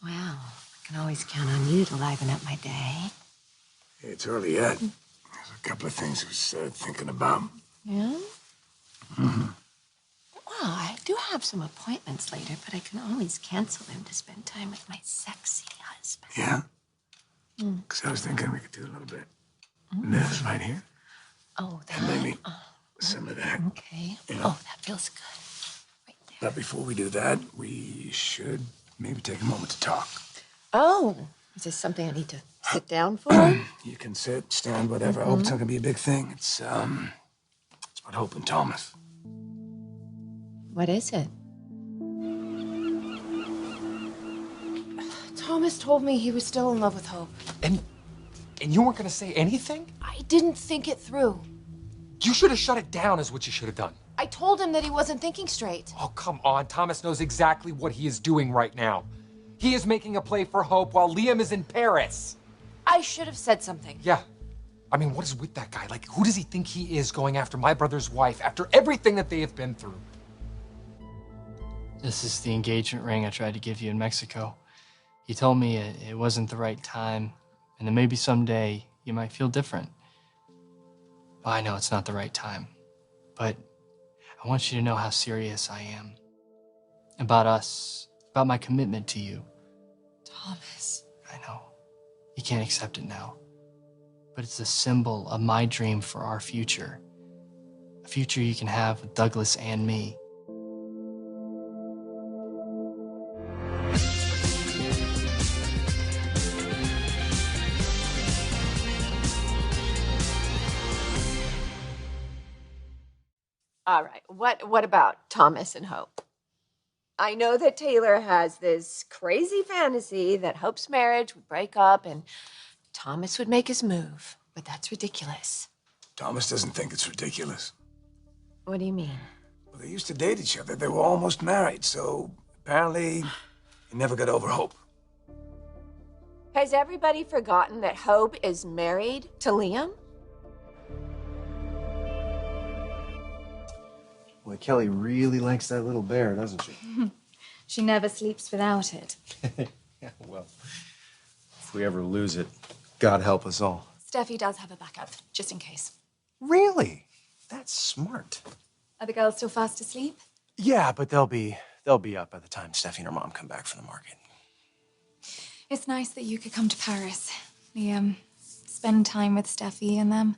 Well, I can always count on you to liven up my day. It's early yet. There's a couple of things I was thinking about. Yeah? Mm-hmm. Well, I do have some appointments later, but I can always cancel them to spend time with my sexy husband. Yeah? Because I was thinking we could do a little bit. This right here. Oh, that. And maybe some of that. Okay. You know? Oh, that feels good. Right there. But before we do that, we should maybe take a moment to talk. Oh, is this something I need to sit down for? You can sit, stand, whatever. I hope it's not gonna be a big thing. It's about Hope and Thomas. What is it? Thomas told me he was still in love with Hope. And you weren't gonna say anything? I didn't think it through. You should have shut it down is what you should have done. I told him that he wasn't thinking straight. Oh, come on. Thomas knows exactly what he is doing right now. He is making a play for Hope while Liam is in Paris. I should have said something. Yeah. I mean, what is with that guy? Like, who does he think he is going after my brother's wife after everything that they have been through? This is the engagement ring I tried to give you in Mexico. He told me it wasn't the right time, and that maybe someday you might feel different. Well, I know it's not the right time, but I want you to know how serious I am. About us, about my commitment to you. Thomas. I know. You can't accept it now. But it's a symbol of my dream for our future. A future you can have with Douglas and me. All right. What about Thomas and Hope? I know that Taylor has this crazy fantasy that Hope's marriage would break up and Thomas would make his move, but that's ridiculous. Thomas doesn't think it's ridiculous. What do you mean? Well, they used to date each other. They were almost married, so apparently he never got over Hope. Has everybody forgotten that Hope is married to Liam? Well, Kelly really likes that little bear, doesn't she? She never sleeps without it. Yeah, well, if we ever lose it, God help us all. Steffi does have a backup, just in case. Really? That's smart. Are the girls still fast asleep? Yeah, but they'll be up by the time Steffi and her mom come back from the market. It's nice that you could come to Paris. Spend time with Steffi and them.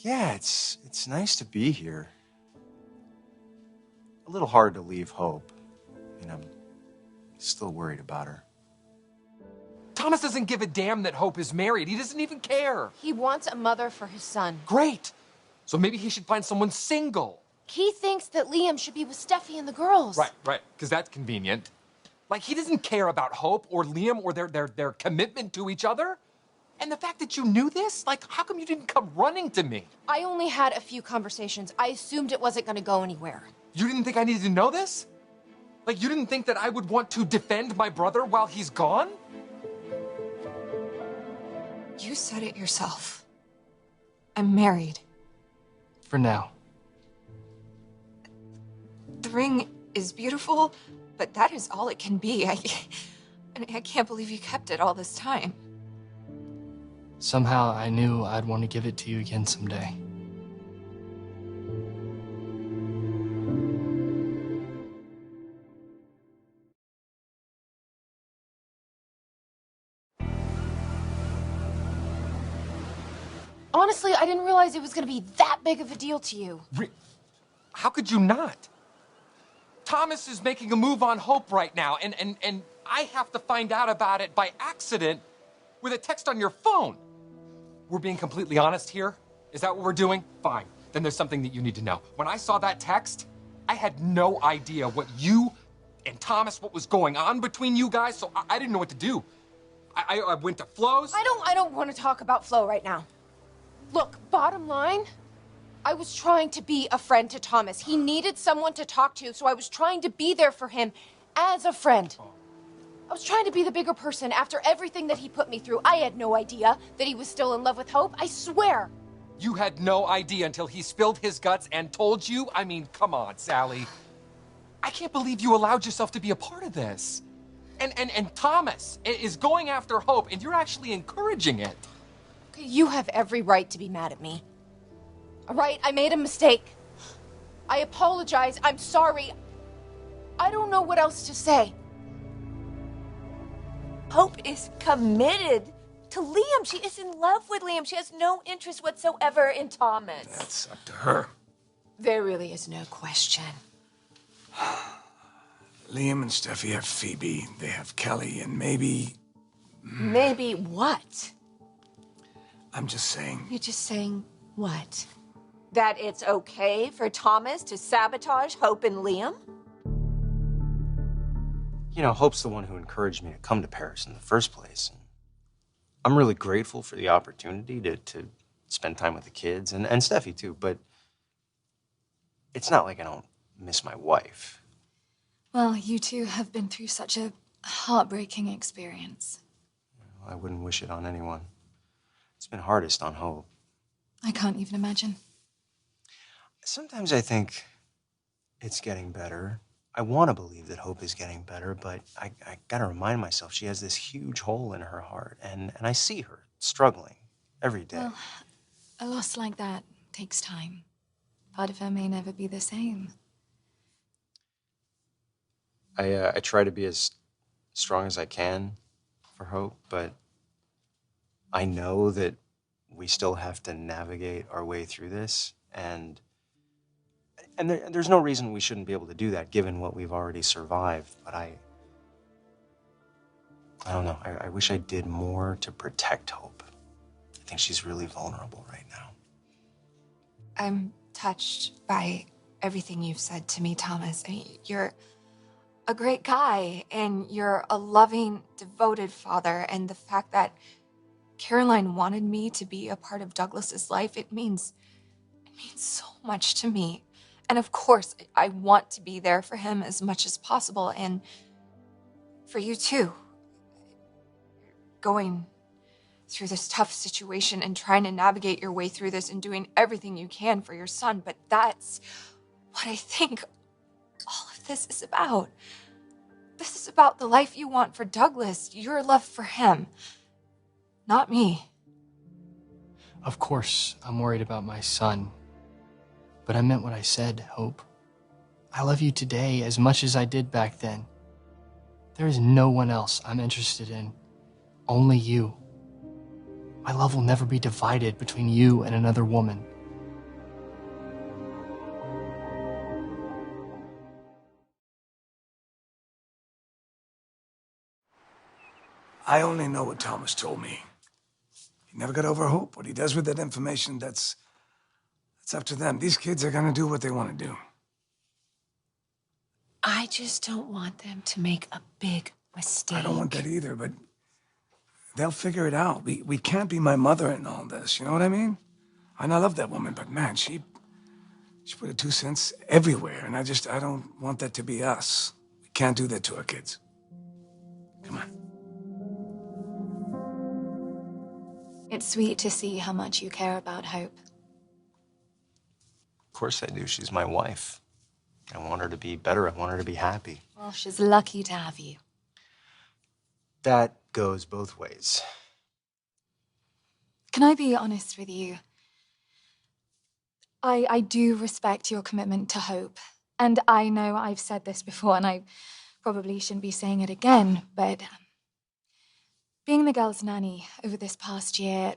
Yeah, it's nice to be here. A little hard to leave Hope. And I'm still worried about her. Thomas doesn't give a damn that Hope is married. He doesn't even care. He wants a mother for his son. Great. So maybe he should find someone single. He thinks that Liam should be with Steffi and the girls. Right, because that's convenient. Like, he doesn't care about Hope or Liam or their commitment to each other. And the fact that you knew this, like, how come you didn't come running to me? I only had a few conversations. I assumed it wasn't going to go anywhere. You didn't think I needed to know this? Like, you didn't think that I would want to defend my brother while he's gone? You said it yourself. I'm married. For now. The ring is beautiful, but that is all it can be. I can't believe you kept it all this time. Somehow I knew I'd want to give it to you again someday. Honestly, I didn't realize it was going to be that big of a deal to you. How could you not? Thomas is making a move on Hope right now, and I have to find out about it by accident with a text on your phone. We're being completely honest here? Is that what we're doing? Fine. Then there's something that you need to know. When I saw that text, I had no idea what you and Thomas, what was going on between you guys, so I didn't know what to do. I went to Flo's. I don't want to talk about Flo right now. Look, bottom line, I was trying to be a friend to Thomas. He needed someone to talk to, so I was trying to be there for him as a friend. I was trying to be the bigger person after everything that he put me through. I had no idea that he was still in love with Hope. I swear. You had no idea until he spilled his guts and told you? I mean, come on, Sally. I can't believe you allowed yourself to be a part of this. And Thomas is going after Hope, and you're actually encouraging it. Okay, you have every right to be mad at me. All right, I made a mistake. I apologize. I'm sorry. I don't know what else to say. Hope is committed to Liam. She is in love with Liam. She has no interest whatsoever in Thomas. That's up to her. There really is no question. Liam and Steffi have Phoebe. They have Kelly, and maybe... Maybe what? I'm just saying... You're just saying what? That it's okay for Thomas to sabotage Hope and Liam? You know, Hope's the one who encouraged me to come to Paris in the first place. And I'm really grateful for the opportunity to spend time with the kids, and Steffi too, but it's not like I don't miss my wife. Well, you two have been through such a heartbreaking experience. I wouldn't wish it on anyone. It's been hardest on Hope. I can't even imagine. Sometimes I think it's getting better. I want to believe that Hope is getting better, but I gotta remind myself she has this huge hole in her heart, and I see her struggling every day. Well, a loss like that takes time. Part of her may never be the same. I try to be as strong as I can for Hope, but I know that we still have to navigate our way through this, and there's no reason we shouldn't be able to do that given what we've already survived, but I don't know. I wish I did more to protect Hope. I think she's really vulnerable right now. I'm touched by everything you've said to me, Thomas. I mean, you're a great guy, and you're a loving, devoted father, and the fact that Caroline wanted me to be a part of Douglas's life, it means so much to me. And of course, I want to be there for him as much as possible, and for you too. Going through this tough situation and trying to navigate your way through this and doing everything you can for your son, but that's what I think all of this is about. This is about the life you want for Douglas, your love for him, not me. Of course, I'm worried about my son. But I meant what I said, Hope. I love you today as much as I did back then. There is no one else I'm interested in. Only you. My love will never be divided between you and another woman. I only know what Thomas told me. He never got over Hope. What he does with that information, that's up to them. These kids are gonna do what they want to do. I just don't want them to make a big mistake. I don't want that either, but they'll figure it out. We can't be my mother in all this, you know what I mean? And I love that woman, but man, she put her 2 cents everywhere, and I don't want that to be us. We can't do that to our kids. Come on. It's sweet to see how much you care about Hope. Of course I do. She's my wife. I want her to be better. I want her to be happy. Well, she's lucky to have you. That goes both ways. Can I be honest with you? I do respect your commitment to Hope. And I know I've said this before, and I probably shouldn't be saying it again, but being the girl's nanny over this past year,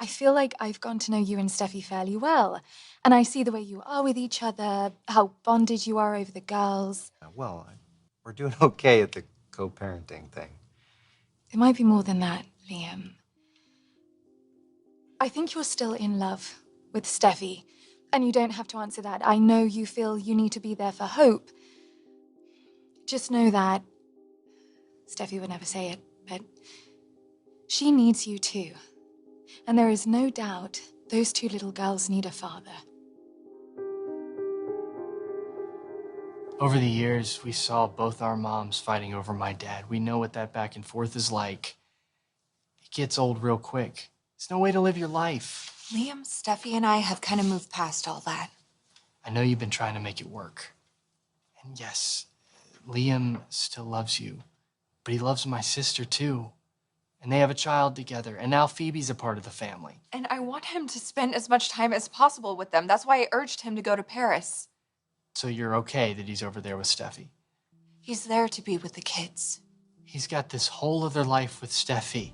I feel like I've gotten to know you and Steffi fairly well. And I see the way you are with each other, how bonded you are over the girls. Well, we're doing okay at the co-parenting thing. It might be more than that, Liam. I think you're still in love with Steffi, and you don't have to answer that. I know you feel you need to be there for Hope. Just know that Steffi would never say it, but she needs you too. And there is no doubt those two little girls need a father. Over the years, we saw both our moms fighting over my dad. We know what that back and forth is like. It gets old real quick. There's no way to live your life. Liam, Steffi, and I have kind of moved past all that. I know you've been trying to make it work. And yes, Liam still loves you. But he loves my sister too. And they have a child together. And now Phoebe's a part of the family. And I want him to spend as much time as possible with them. That's why I urged him to go to Paris. So you're okay that he's over there with Steffi? He's there to be with the kids. He's got this whole other life with Steffi.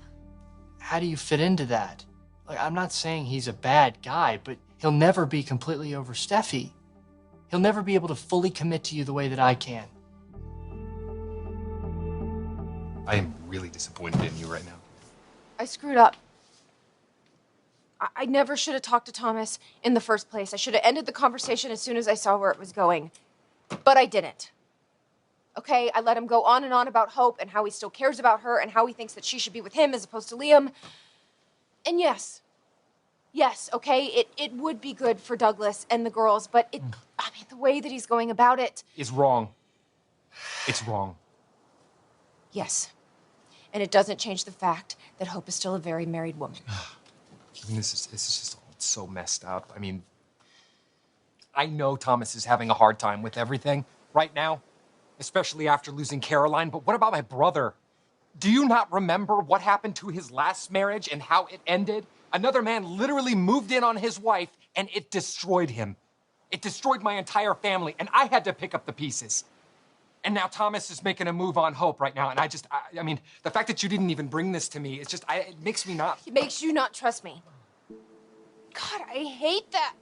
How do you fit into that? Like, I'm not saying he's a bad guy, but he'll never be completely over Steffi. He'll never be able to fully commit to you the way that I can. I am really disappointed in you right now. I screwed up. I never should have talked to Thomas in the first place. I should have ended the conversation as soon as I saw where it was going. But I didn't. Okay, I let him go on and on about Hope and how he still cares about her and how he thinks that she should be with him as opposed to Liam. And yes, okay, it would be good for Douglas and the girls, but the way that he's going about it Is wrong. It's wrong. Yes. And it doesn't change the fact that Hope is still a very married woman. I mean, this is just all so messed up. I mean, I know Thomas is having a hard time with everything right now, especially after losing Caroline, but what about my brother? Do you not remember what happened to his last marriage and how it ended? Another man literally moved in on his wife and it destroyed him. It destroyed my entire family and I had to pick up the pieces. And now Thomas is making a move on Hope right now. And I mean, the fact that you didn't even bring this to me, it makes me not. It makes you not trust me. God, I hate that.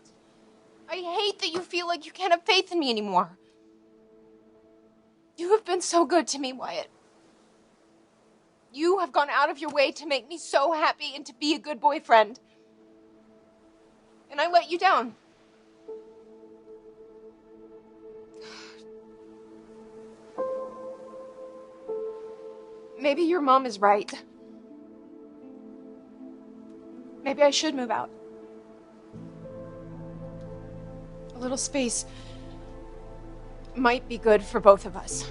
I hate that you feel like you can't have faith in me anymore. You have been so good to me, Wyatt. You have gone out of your way to make me so happy and to be a good boyfriend. And I let you down. Maybe your mom is right. Maybe I should move out. A little space might be good for both of us.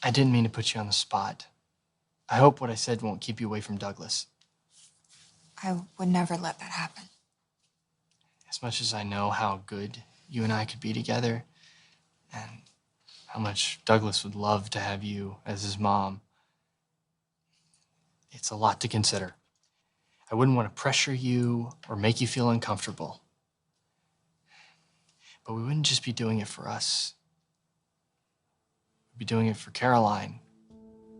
I didn't mean to put you on the spot. I hope what I said won't keep you away from Douglas. I would never let that happen. As much as I know how good you and I could be together, and how much Douglas would love to have you as his mom, it's a lot to consider. I wouldn't want to pressure you or make you feel uncomfortable. But we wouldn't just be doing it for us. We'd be doing it for Caroline,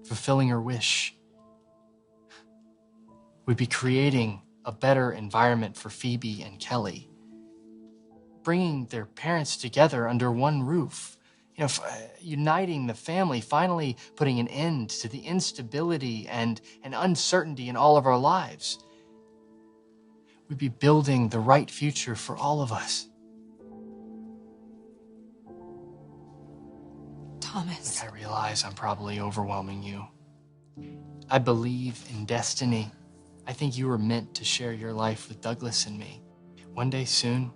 fulfilling her wish. We'd be creating a better environment for Phoebe and Kelly, bringing their parents together under one roof, uniting the family, finally putting an end to the instability and uncertainty in all of our lives. We'd be building the right future for all of us. Thomas. I realize I'm probably overwhelming you. I believe in destiny. I think you were meant to share your life with Douglas and me. One day soon,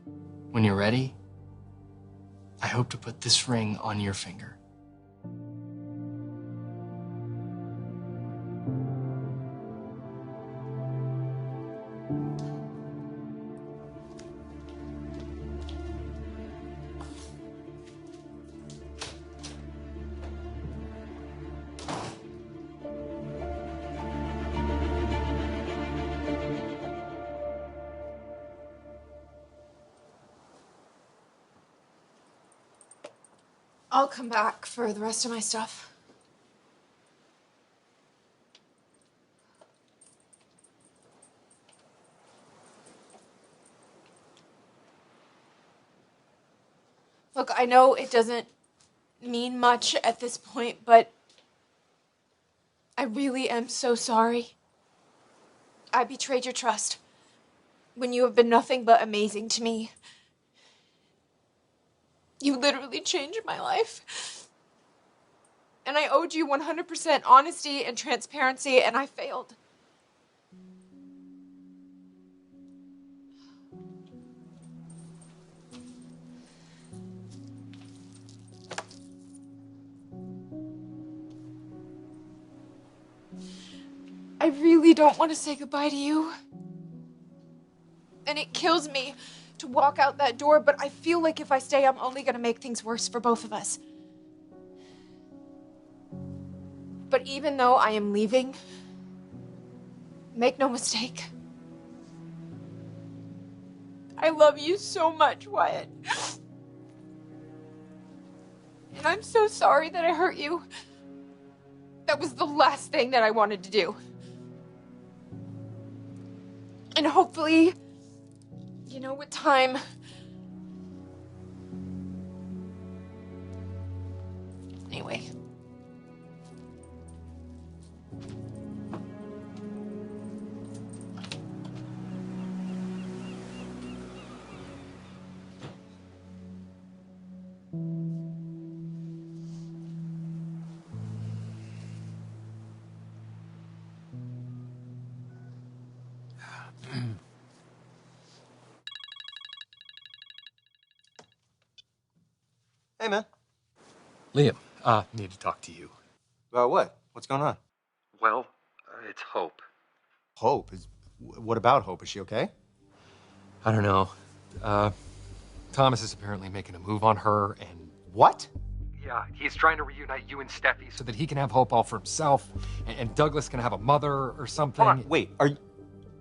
when you're ready, I hope to put this ring on your finger. I'll come back for the rest of my stuff. Look, I know it doesn't mean much at this point, but I really am so sorry. I betrayed your trust when you have been nothing but amazing to me. You literally changed my life. And I owed you 100% honesty and transparency, and I failed. I really don't want to say goodbye to you. And it kills me to walk out that door, but I feel like if I stay, I'm only gonna make things worse for both of us. But even though I am leaving, make no mistake, I love you so much, Wyatt. And I'm so sorry that I hurt you. That was the last thing that I wanted to do. And hopefully, you know, with time, anyway. Hey, man. Liam, need to talk to you. About what? What's going on? Well, it's Hope. Hope? What about Hope? Is she okay? I don't know. Thomas is apparently making a move on her, and... What? Yeah, he's trying to reunite you and Steffi so that he can have Hope all for himself, and Douglas can have a mother or something. Hold on, wait,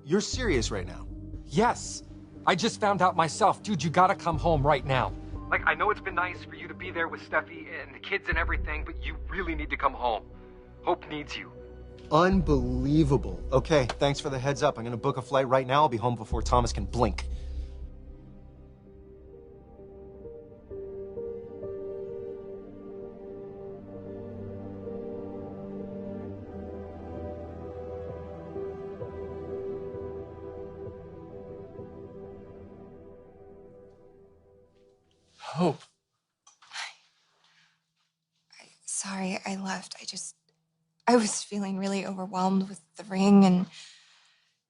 you're serious right now? Yes. I just found out myself. Dude, you gotta come home right now. Like, I know it's been nice for you to be there with Steffi and the kids and everything, but you really need to come home. Hope needs you. Unbelievable. Okay, thanks for the heads up. I'm gonna book a flight right now. I'll be home before Thomas can blink. Hope. Sorry, I left. I was feeling really overwhelmed with the ring and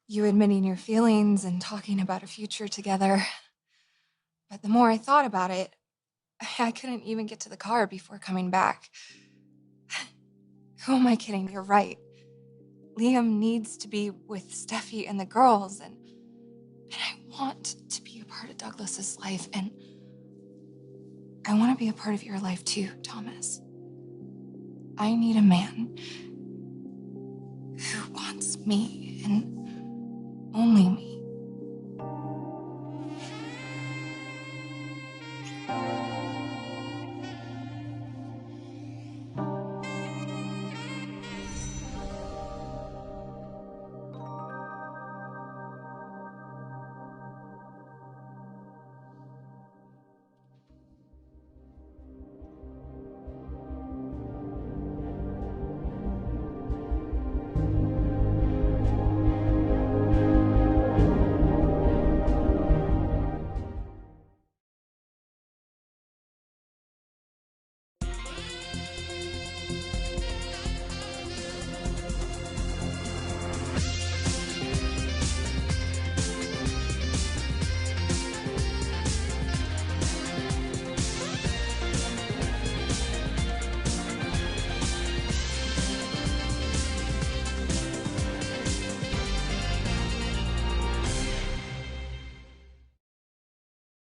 you admitting your feelings and talking about a future together. But the more I thought about it, I couldn't even get to the car before coming back. Who am I kidding? You're right. Liam needs to be with Steffi and the girls, and I want to be a part of Douglas's life, and I want to be a part of your life too, Thomas. I need a man who wants me and only me.